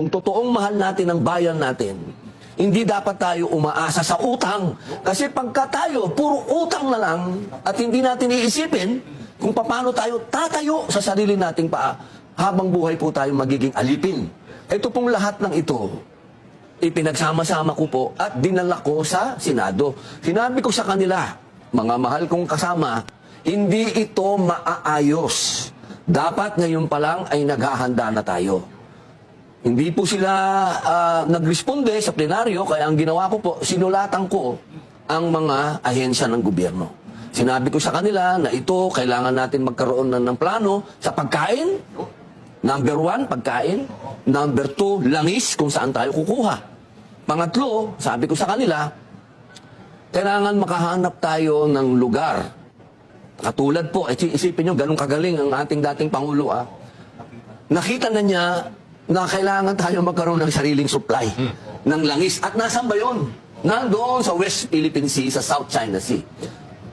Kung totoong mahal natin ang bayan natin, hindi dapat tayo umaasa sa utang. Kasi pagka tayo, puro utang na lang at hindi natin iisipin kung paano tayo tatayo sa sarili nating paa, habang buhay po tayo magiging alipin. Ito pong lahat ng ito, ipinagsama-sama ko po at dinala ko sa Senado. Sinabi ko sa kanila, mga mahal kong kasama, hindi ito maaayos. Dapat ngayon pa lang ay naghahanda na tayo. Hindi po sila nagresponde sa plenaryo, kaya ang ginawa ko po, sinulatan ko ang mga ahensya ng gobyerno. Sinabi ko sa kanila na ito, kailangan natin magkaroon ng plano sa pagkain. Number 1, pagkain. Number 2, langis, kung saan tayo kukuha. Pangatlo, sabi ko sa kanila, kailangan makahanap tayo ng lugar. Katulad po, isipin nyo, ganun kagaling ang ating dating Pangulo. Nakita na niya na kailangan tayo magkaroon ng sariling supply ng langis. At nasan ba yun? Nandoon sa West Philippine Sea, sa South China Sea.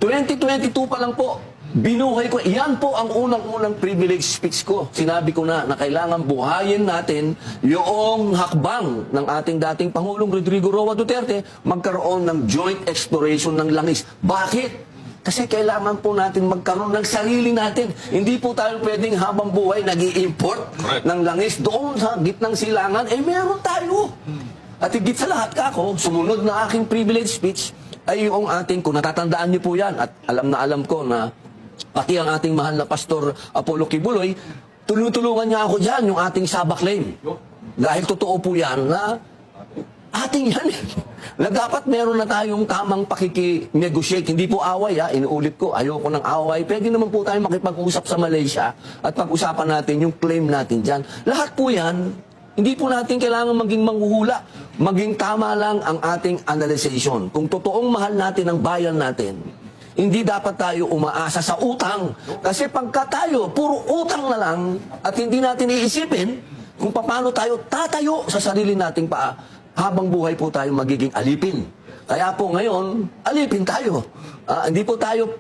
2022 pa lang po, binuhay ko. Yan po ang unang-unang privilege speech ko. Sinabi ko na kailangan buhayin natin yung hakbang ng ating dating Pangulong Rodrigo Roa Duterte magkaroon ng joint exploration ng langis. Bakit? Kasi kailangan po natin magkaroon ng sarili natin. Hindi po tayo pwedeng habang buhay nag-i-import ng langis doon sa gitnang silangan. Meron tayo. At higit sa lahat ako, sumunod na aking privilege speech ay yung ating, kung natatandaan niyo po yan, at alam ko na pati ang ating mahal na Pastor Apollo Kibuloy, tulungan niya ako dyan, yung ating Sabah claim. Dahil totoo po yan na ating yan na dapat meron na tayong tamang pakiki-negotiate. Hindi po away, inuulit ko, ayoko ng away. Pwede naman po tayo makipag-usap sa Malaysia at pag-usapan natin yung claim natin dyan. Lahat po yan, hindi po natin kailangan maging manghuhula. Maging tama lang ang ating analyzation. Kung totoong mahal natin ang bayan natin, hindi dapat tayo umaasa sa utang. Kasi pagka tayo, puro utang na lang at hindi natin iisipin kung paano tayo tatayo sa sarili nating paa, habang buhay po tayo magiging alipin. Kaya po ngayon, alipin tayo. Hindi po tayo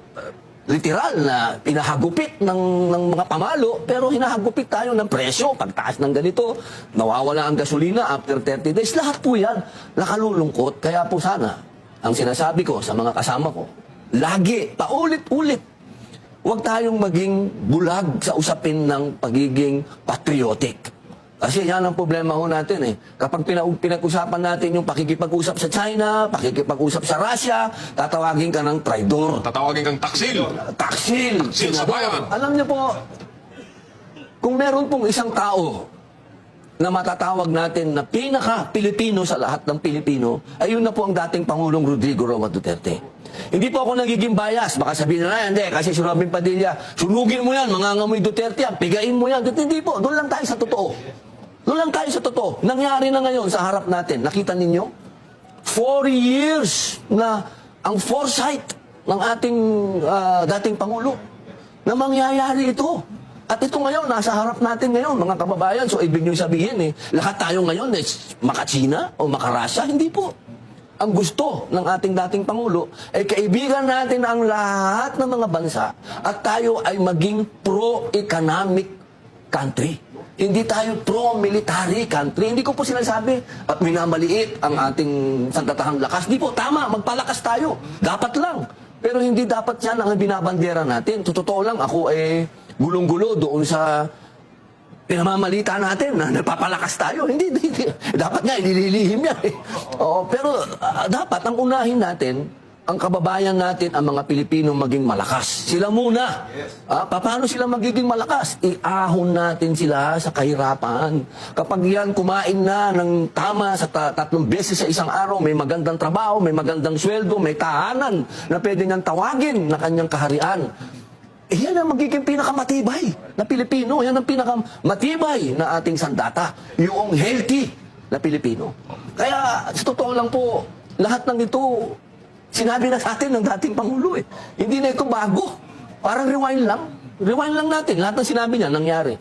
literal na pinahagupit ng mga pamalo, pero hinahagupit tayo ng presyo. Pagtaas ng ganito, nawawala ang gasolina after 30 days. Lahat po yan nakalulungkot. Kaya po sana, ang sinasabi ko sa mga kasama ko, lagi, paulit-ulit, huwag tayong maging bulag sa usapin ng pagiging patriotic. Kasi yan ang problema ho natin . Kapag pinag-usapan natin yung pakikipag-usap sa China, pakikipag-usap sa Russia, tatawagin ka ng traidor. Tatawagin kang taksil. Taksil. Taksil sa bayan. Alam niyo po, kung meron pong isang tao na matatawag natin na pinaka-Pilipino sa lahat ng Pilipino, ayun na po ang dating Pangulong Rodrigo Roa Duterte. Hindi po ako nagiging bias. Baka sabihin na, hindi, kasi si Robin Padilla, sunugin mo yan, mangangamoy Duterte yan, pigain mo yan. Hindi po, doon lang tayo sa totoo. Doon lang tayo sa totoo. Nangyari na ngayon sa harap natin. Nakita ninyo? 4 years na ang foresight ng ating dating Pangulo na mangyayari ito. At ito ngayon, nasa harap natin ngayon, mga kababayan. So, ibig nyo sabihin, lahat tayo ngayon, maka-China o maka-Russia? Hindi po. Ang gusto ng ating dating Pangulo ay kaibigan natin ang lahat ng mga bansa at tayo ay maging pro-economic country. Hindi tayo pro-military country. Hindi ko po sinasabi at minamaliit ang ating sandatahang lakas. Hindi po, tama, magpalakas tayo. Dapat lang. Pero hindi dapat yan ang binabandera natin. Totoo lang, ako gulong-gulo doon sa pinamamalita natin na nagpapalakas tayo. Hindi. Dapat nga, inililihim yan. Pero dapat, ang unahin natin, ang kababayan natin, ang mga Pilipino maging malakas. Sila muna. Paano sila magiging malakas? Iahon natin sila sa kahirapan. Kapag yan kumain na ng tama sa 3 beses sa isang araw, may magandang trabaho, may magandang sweldo, may tahanan na pwede niyang tawagin na kanyang kaharian. Yan ang magiging pinakamatibay na Pilipino. Yan ang pinakamatibay na ating sandata. Yung healthy na Pilipino. Kaya, sa totoo lang po, lahat ng ito, sinabi na sa atin ng dating Pangulo . Hindi na ito bago. Parang rewind lang. Rewind lang natin. Lahat ng sinabi niya, nangyari.